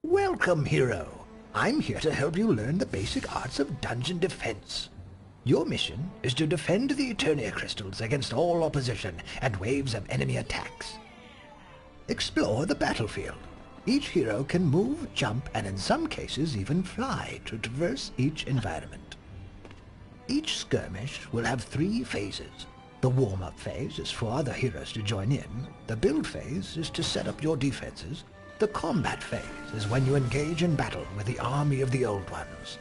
Welcome, hero. I'm here to help you learn the basic arts of dungeon defense. Your mission is to defend the Eternia crystals against all opposition and waves of enemy attacks. Explore the battlefield. Each hero can move, jump, and in some cases even fly to traverse each environment. Each skirmish will have 3 phases. The warm-up phase is for other heroes to join in. The build phase is to set up your defenses. The combat phase is when you engage in battle with the army of the Old Ones.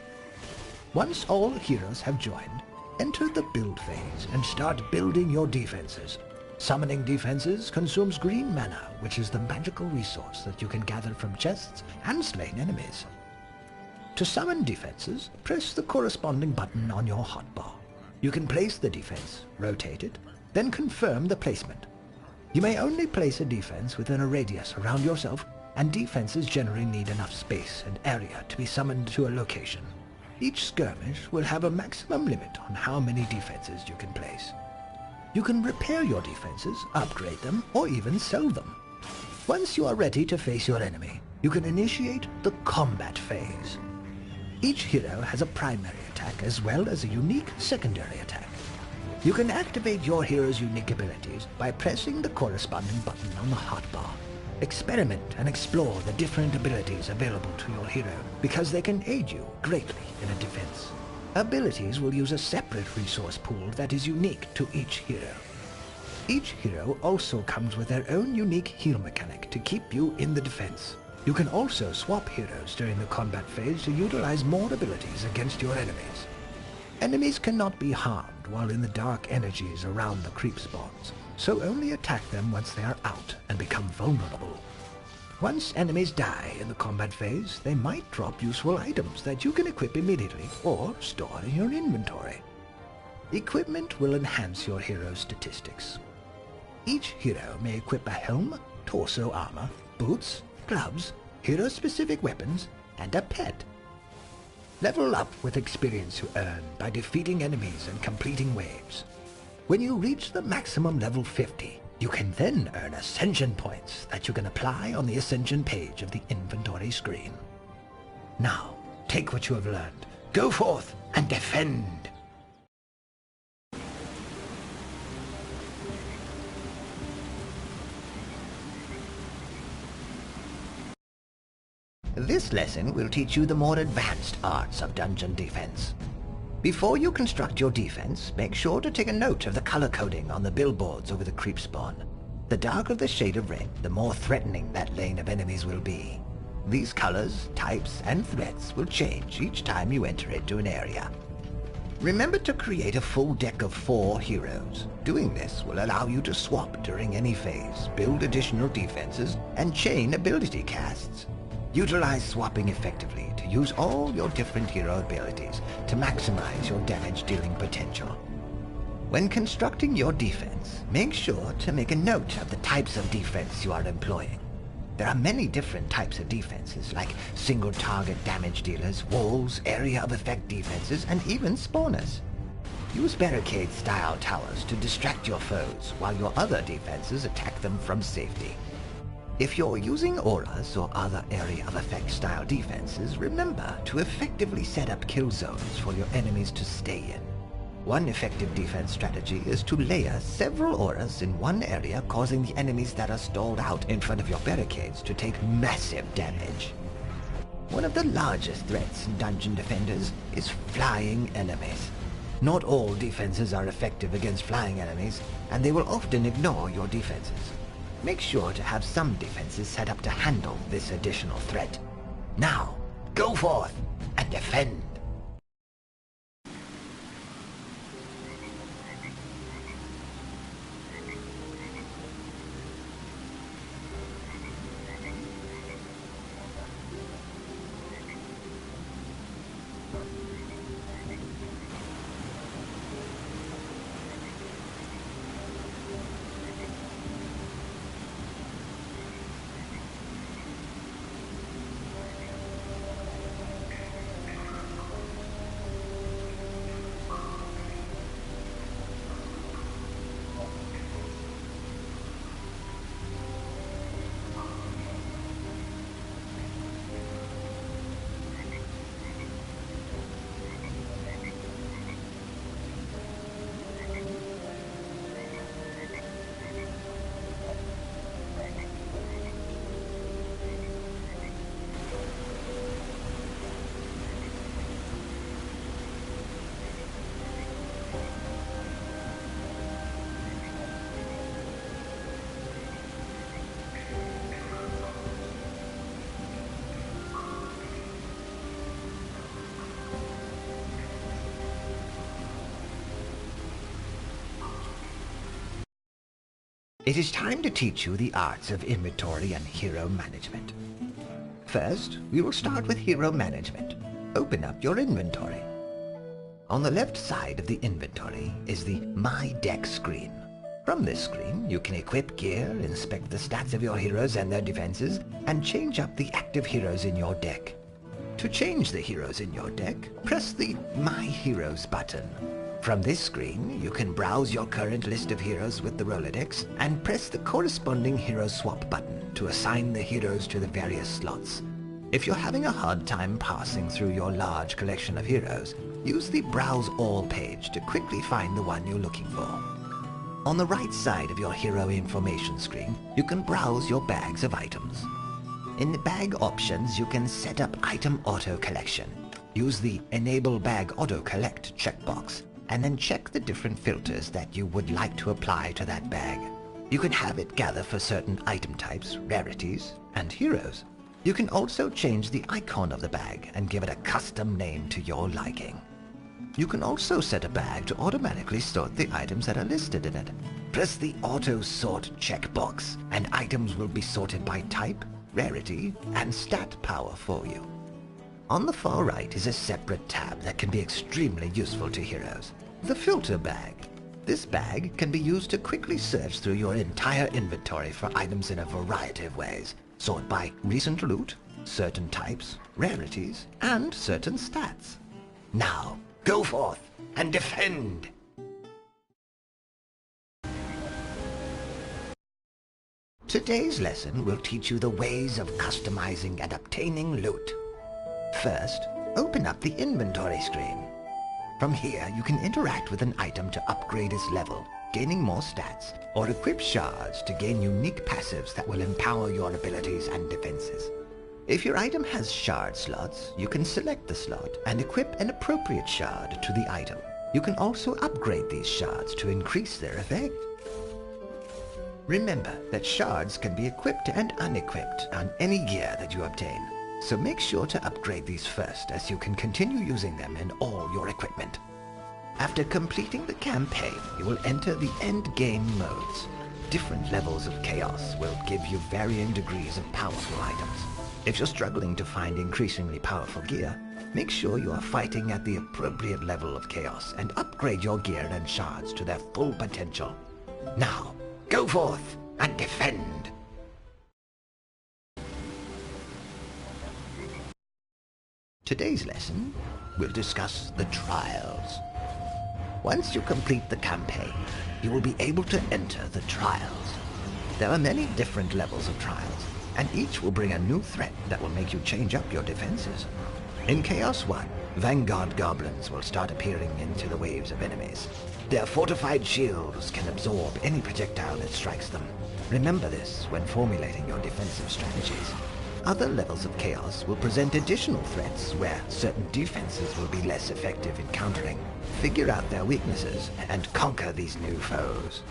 Once all heroes have joined, enter the build phase and start building your defenses. Summoning defenses consumes green mana, which is the magical resource that you can gather from chests and slain enemies. To summon defenses, press the corresponding button on your hotbar. You can place the defense, rotate it, then confirm the placement. You may only place a defense within a radius around yourself, and defenses generally need enough space and area to be summoned to a location. Each skirmish will have a maximum limit on how many defenses you can place. You can repair your defenses, upgrade them, or even sell them. Once you are ready to face your enemy, you can initiate the combat phase. Each hero has a primary attack as well as a unique secondary attack. You can activate your hero's unique abilities by pressing the corresponding button on the hotbar. Experiment and explore the different abilities available to your hero because they can aid you greatly in a defense. Abilities will use a separate resource pool that is unique to each hero. Each hero also comes with their own unique heal mechanic to keep you in the defense. You can also swap heroes during the combat phase to utilize more abilities against your enemies. Enemies cannot be harmed while in the dark energies around the creep spawns, so only attack them once they are out and become vulnerable. Once enemies die in the combat phase, they might drop useful items that you can equip immediately or store in your inventory. Equipment will enhance your hero's statistics. Each hero may equip a helm, torso armor, boots, gloves, hero-specific weapons, and a pet. Level up with experience you earn by defeating enemies and completing waves. When you reach the maximum level 50, you can then earn Ascension points that you can apply on the Ascension page of the inventory screen. Now, take what you have learned, go forth and defend! This lesson will teach you the more advanced arts of dungeon defense. Before you construct your defense, make sure to take a note of the color coding on the billboards over the creep spawn. The darker the shade of red, the more threatening that lane of enemies will be. These colors, types, and threats will change each time you enter into an area. Remember to create a full deck of 4 heroes. Doing this will allow you to swap during any phase, build additional defenses, and chain ability casts. Utilize swapping effectively to use all your different hero abilities to maximize your damage-dealing potential. When constructing your defense, make sure to make a note of the types of defense you are employing. There are many different types of defenses, like single-target damage dealers, walls, area of effect defenses, and even spawners. Use barricade-style towers to distract your foes, while your other defenses attack them from safety. If you're using auras or other area of effect style defenses, remember to effectively set up kill zones for your enemies to stay in. One effective defense strategy is to layer several auras in one area, causing the enemies that are stalled out in front of your barricades to take massive damage. One of the largest threats in dungeon defenders is flying enemies. Not all defenses are effective against flying enemies, and they will often ignore your defenses. Make sure to have some defenses set up to handle this additional threat. Now, go forth and defend! It is time to teach you the arts of inventory and hero management. First, we will start with hero management. Open up your inventory. On the left side of the inventory is the My Deck screen. From this screen, you can equip gear, inspect the stats of your heroes and their defenses, and change up the active heroes in your deck. To change the heroes in your deck, press the My Heroes button. From this screen, you can browse your current list of heroes with the Rolodex and press the corresponding hero swap button to assign the heroes to the various slots. If you're having a hard time passing through your large collection of heroes, use the Browse All page to quickly find the one you're looking for. On the right side of your hero information screen, you can browse your bags of items. In the bag options, you can set up item auto collection. Use the Enable Bag Auto Collect checkbox, and then check the different filters that you would like to apply to that bag. You can have it gather for certain item types, rarities, and heroes. You can also change the icon of the bag and give it a custom name to your liking. You can also set a bag to automatically sort the items that are listed in it. Press the Auto Sort checkbox, and items will be sorted by type, rarity, and stat power for you. On the far right is a separate tab that can be extremely useful to heroes. The Filter Bag. This bag can be used to quickly search through your entire inventory for items in a variety of ways. Sort by recent loot, certain types, rarities, and certain stats. Now, go forth and defend! Today's lesson will teach you the ways of customizing and obtaining loot. First, open up the inventory screen. From here, you can interact with an item to upgrade its level, gaining more stats, or equip shards to gain unique passives that will empower your abilities and defenses. If your item has shard slots, you can select the slot and equip an appropriate shard to the item. You can also upgrade these shards to increase their effect. Remember that shards can be equipped and unequipped on any gear that you obtain, so make sure to upgrade these first as you can continue using them in all your equipment. After completing the campaign, you will enter the end game modes. Different levels of chaos will give you varying degrees of powerful items. If you're struggling to find increasingly powerful gear, make sure you are fighting at the appropriate level of chaos and upgrade your gear and shards to their full potential. Now, go forth and defend! Today's lesson will discuss the trials. Once you complete the campaign, you will be able to enter the trials. There are many different levels of trials, and each will bring a new threat that will make you change up your defenses. In Chaos 1, Vanguard Goblins will start appearing into the waves of enemies. Their fortified shields can absorb any projectile that strikes them. Remember this when formulating your defensive strategies. Other levels of Chaos will present additional threats where certain defenses will be less effective in countering. Figure out their weaknesses and conquer these new foes.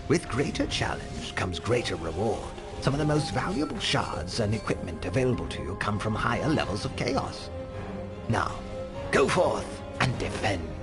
With greater challenge comes greater reward. Some of the most valuable shards and equipment available to you come from higher levels of Chaos. Now, go forth and defend!